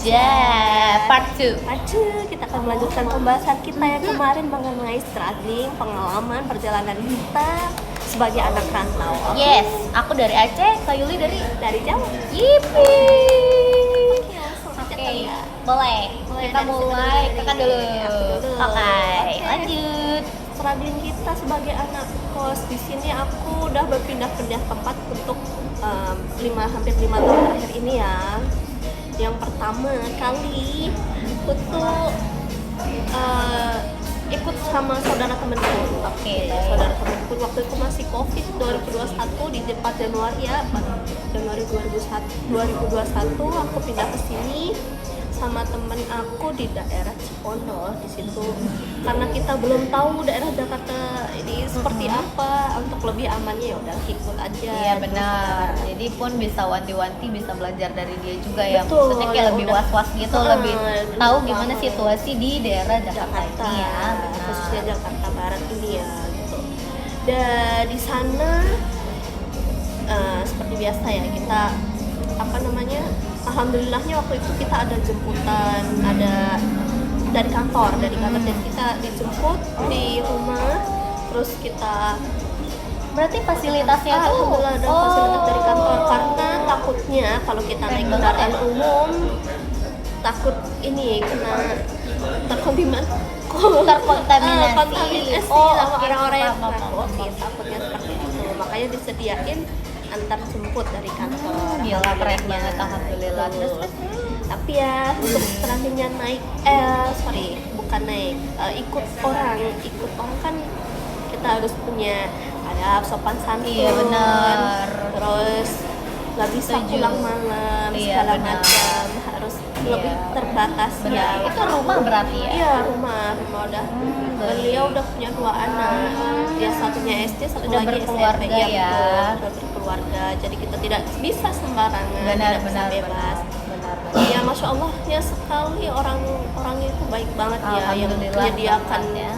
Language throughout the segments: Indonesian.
aja. Part 2. Kita akan melanjutkan pembahasan kita yang kemarin mengenai struggling, pengalaman perjalanan kita sebagai anak rantau. Yes, aku dari Aceh, Kak Yuli dari Jawa. Yipi. Oke, langsung aja Oke, kali ya. boleh. Kita dari mulai. siapa Kakak dulu. Aku dulu. Oke, Oke. lanjut. Struggling kita sebagai anak kos di sini, aku udah berpindah-pindah tempat untuk hampir 5 tahun terakhir ini ya. Yang pertama kali aku tuh ikut sama saudara temenku. Oke. Saudara temenku waktu itu masih COVID 2021 di 4 Januari ya. Januari 2021 aku pindah ke sini sama temen aku di daerah Cipondo di situ, karena kita belum tahu daerah Jakarta ini seperti apa. Untuk lebih amannya ya udah ikut aja. Iya benar. Jadi pun bisa wanti-wanti, bisa belajar dari dia juga ya. Betul, Maksudnya kayak ya lebih udah. was-was gitu, lebih tahu gimana situasi di daerah Jakarta ini ya. Benar. Khususnya Jakarta Barat ini ya gitu. Dan di sana seperti biasa ya, kita alhamdulillahnya waktu itu kita ada jemputan, ada dari kantor dan kita dijemput di rumah, terus kita Berarti fasilitasnya tuh alhamdulillah ada fasilitas dari kantor, karena takutnya kalau kita naik kendaraan umum takut ini kena terkontaminasi sama orang-orang yang takutnya seperti itu, makanya disediain antar jemput dari kantor. Gila, keren banget, alhamdulillah. Terus tapi ya untuk strugglingnya ikut orang kan kita harus punya ada sopan santun. Iya benar. Terus nggak bisa pulang malam segala macam, harus lebih terbatas ya. Itu rumah berarti ya? Iya, rumah udah. Beliau udah punya 2 anak. Dia satunya SD, satu udah lagi berkeluarga SMP. ya. Udah berkeluarga. Jadi kita tidak bisa sembarangan, tidak bisa bebas. Benar. Ya masya Allahnya sekali, orang-orangnya itu baik banget ya, yang menyediakan ya.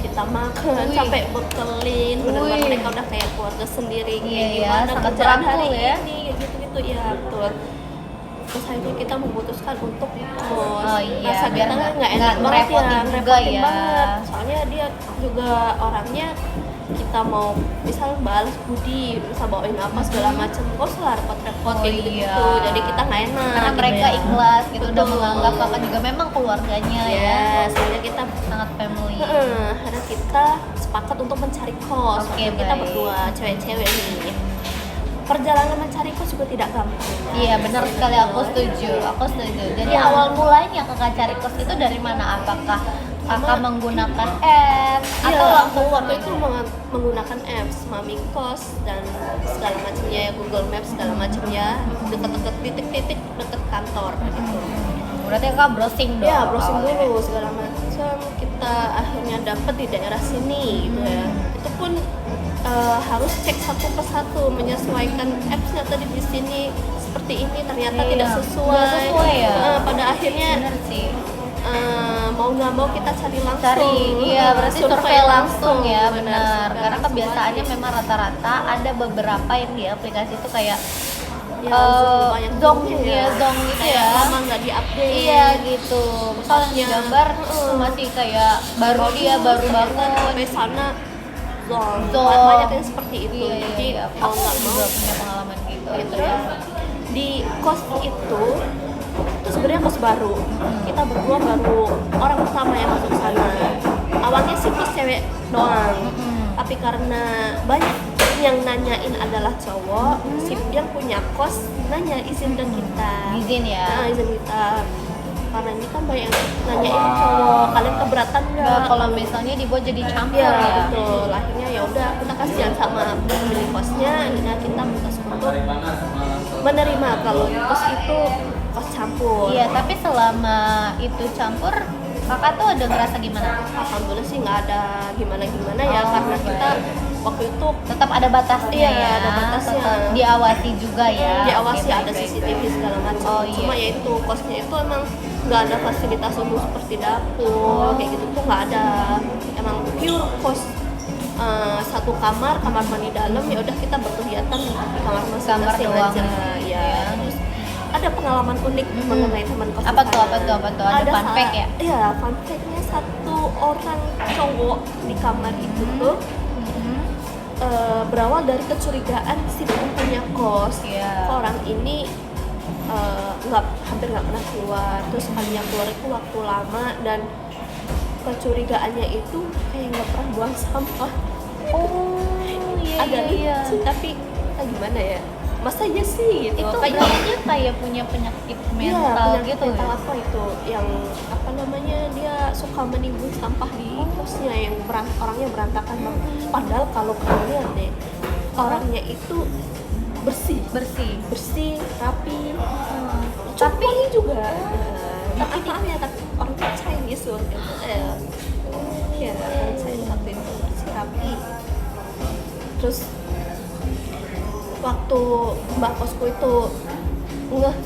kita makan sampai bekelin, benar-benar mereka udah kayak keluarga sendiri. Iya, gimana sangat kerjaan hari merangkul ya. ini kayak gitu ya, betul. Terus akhirnya kita memutuskan untuk kos. Rasa biar kita nggak enak banget ya, ngerepotin juga ya. banget. Soalnya dia juga orangnya, kita mau misal balas budi, misal bawain apa segala macam, kok usah repot-repot kayak gitu. Jadi kita nggak enak. Karena gitu mereka ya. ikhlas gitu, udah Betul. menganggap kakak juga memang keluarganya ya. Soalnya kita Sangat family. karena kita sepakat untuk mencari kos. Oke, Kita baik. berdua cewek-cewek nih. Perjalanan mencari kos juga tidak gampang. Iya benar sekali, aku setuju. Jadi awal mulanya kakak cari kos itu dari mana? Apakah kakak menggunakan apps atau langsung waktu itu menggunakan apps Mami Kos dan segala macamnya ya, Google Maps segala macamnya, deket-deket titik-titik deket kantor gitu. Berarti kakak browsing dong? Ya browsing dulu segala macam, kita akhirnya dapet di daerah sini gitu ya. Itu pun harus cek satu persatu, menyesuaikan appsnya tadi di sini seperti ini, ternyata tidak sesuai. Ya. Pada akhirnya Bener sih. mau nggak mau kita cari langsung. Iya berarti survei langsung ya, benar. survei Karena langsung kebiasaanya aja. memang rata-rata ada beberapa yang di aplikasi itu kayak Ya, zong gitu ya, kayak lama nggak diupdate. Iya gitu. Misalnya di gambar masih kayak baru baru banget. Sampai sana zong. Zong. Banyak yang seperti itu. Jadi Iya. kalau Aku nggak juga mau punya pengalaman gitu. gitu ya. Di kos itu sebenarnya kos baru. Kita berdua baru orang pertama yang masuk sana. Awalnya sih kos cewek doang. Tapi karena banyak yang nanyain adalah cowok, yang punya kos nanya izin ke kita. Izin ya. Nah, izin kita. Karena ini kan banyak yang nanyain cowok, kalian keberatan nggak? Nah, kalau misalnya dibuat jadi campur Ya, ya. betul. Akhirnya ya udah kita kasihan sama pemilik kosnya, akhirnya kita putus untuk menerima kalau kos itu kos campur. Iya, tapi selama itu campur, kakak tuh ada ngerasa gimana? Alhamdulillah sih nggak ada gimana-gimana ya, karena kita waktu itu Tetap ada batasnya Iya, ya. ada batasnya. Tetap diawasi juga ya. diawasi, Oke, ada baik, baik, CCTV baik. segala macam. Oh, iya. Cuma ya itu kosnya itu emang nggak ada fasilitas umum seperti dapur kayak gitu tuh nggak ada. Emang pure kos satu kamar mandi dalam, ya udah kita berkegiatan di kamar masing-masing doang. aja ya. Iya. Terus ada pengalaman unik mengenai teman kos. Apa tuh? Ada fun fact ya? Iya, fun fact-nya satu orang cowok di kamar itu tuh berawal dari kecurigaan si penghuninya kos. Iya. Orang ini hampir nggak pernah keluar, terus sekalinya keluar itu waktu lama, dan kecurigaannya itu kayak nggak pernah buang sampah. Oh, iya. Agak lucu, tapi gimana ya, masa iya sih gitu. Itu berarti dia kayak punya penyakit mental penyakit gitu mental ya? apa itu, yang apa namanya, dia suka menimbun sampah di kosnya yang orangnya berantakan banget. Padahal kalau kalian lihat deh, orangnya itu bersih, rapi, tapi juga tapi maafnya, tapi orangnya Chinese loh gitu. Ya orang Chinese waktu itu bersih, rapi. Terus waktu mbak kosku itu ngeh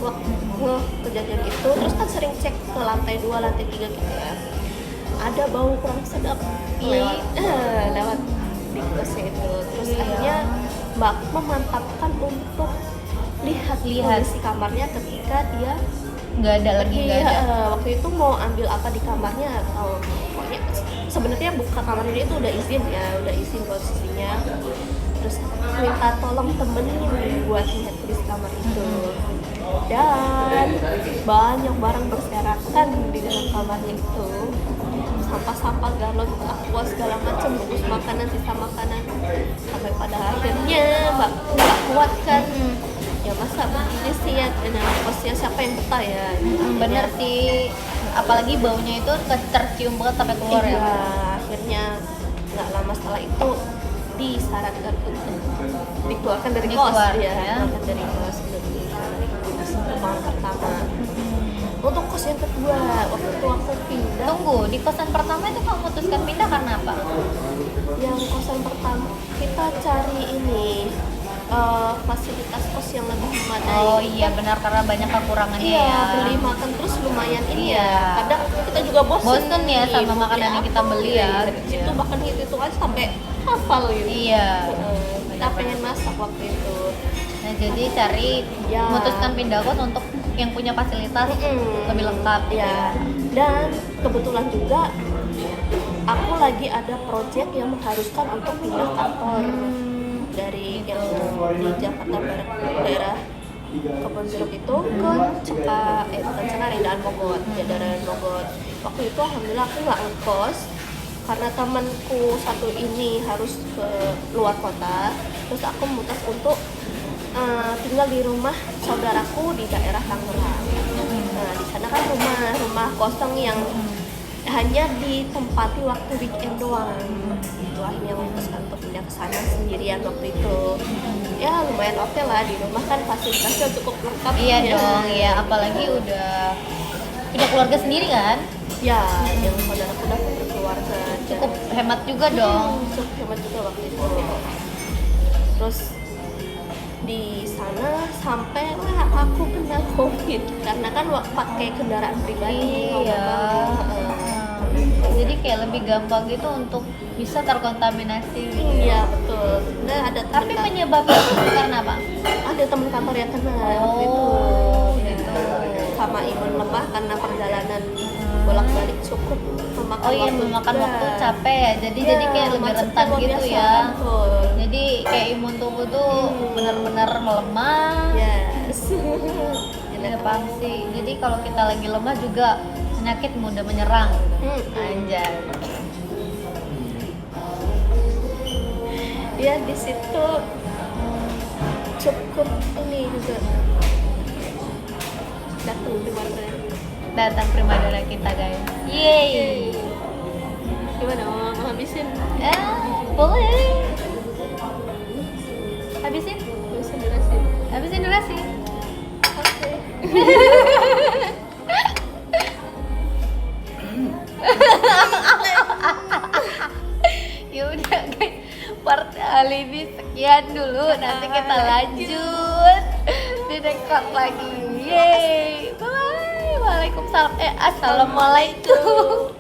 kejadian itu, terus kan sering cek ke lantai 2, lantai 3 gitu ya, ada bau kurang sedap lewat di kosnya itu. Terus akhirnya mbak memantapkan untuk lihat kondisi kamarnya ketika dia Nggak ada lagi, nggak ada. waktu itu mau ambil apa di kamarnya, atau pokoknya sebenarnya buka kamarnya dia itu udah izin posisinya. Terus minta tolong temenin buat lihat kondisi kamar itu, dan banyak barang berserakan di dalam kamarnya itu, sampah-sampah, galon, aqua, segala macam, bungkus makanan, sisa makanan, sampai pada akhirnya mbak nggak kuat kan, ya masa begini sih ya, dan kosnya siapa yang betah ya. Bener sih, apalagi baunya itu tercium banget sampai keluar ya. Akhirnya nggak lama setelah itu disarankan untuk dikeluarkan dari kos, dikeluarkan dari kos, dari rumah pertama. Untuk kos yang kedua, waktu itu aku pindah. Tunggu, di kosan pertama itu kamu memutuskan pindah karena apa? Yang kosan pertama kita cari ini fasilitas kos yang lebih memadai. Oh iya benar, karena banyak kekurangannya ya. Beli makan terus lumayan ini Iya. ya. Kadang kita juga bosen Ya nih, sama mau makanan yang kita beli ya. Dari situ bahkan itu aja sampai hafal gitu. Iya. Kita pengen masak waktu itu. Nah jadi cari memutuskan pindah kos untuk yang punya fasilitas lebih lengkap ya. Dan kebetulan juga aku lagi ada project yang mengharuskan untuk pindah kantor dari yang di Jakarta Barat, daerah Kebonjeruk itu ke bukan Cengkareng, Daan Mogot, Daan Mogot. Waktu itu alhamdulillah aku nggak ngekos karena temanku satu ini harus ke luar kota, terus aku memutus untuk tinggal di rumah saudaraku di daerah Tangerang. Nah di sana kan rumah kosong yang hanya ditempati waktu weekend doang. Itu akhirnya memutuskan untuk pindah ke sana sendirian waktu itu. Ya lumayan oke lah, di rumah kan fasilitasnya cukup lengkap. Iya dong, ya apalagi udah punya keluarga sendiri kan? Ya, yang saudaraku udah berkeluarga. Cukup hemat juga dong. Cukup hemat juga waktu itu. Terus di sana sampailah aku kena COVID karena kan pakai kendaraan pribadi. Jadi kayak lebih gampang gitu untuk bisa terkontaminasi gitu. Iya betul. Nah, ada tapi penyebabnya itu karena apa? Ada teman kantor yang kena waktu itu. Gitu. Sama imun lemah karena perjalanan bolak-balik cukup memakan waktu capek ya. Jadi kayak lebih rentan gitu ya. Betul. Jadi kayak imun tubuh tuh benar-benar melemah. Yes. Jadi paham sih. Jadi kalau kita lagi lemah juga penyakit mudah menyerang. Anjay. Ya di situ cukup ini juga datang primadona kita guys. Yeay. Gimana mau habisin? Boleh. Habisin durasi. Oke. Ya udah guys, part kali ini sekian dulu. Nanti kita lanjut di dekat lagi. Yeay. Bye. Waalaikumsalam. Assalamualaikum.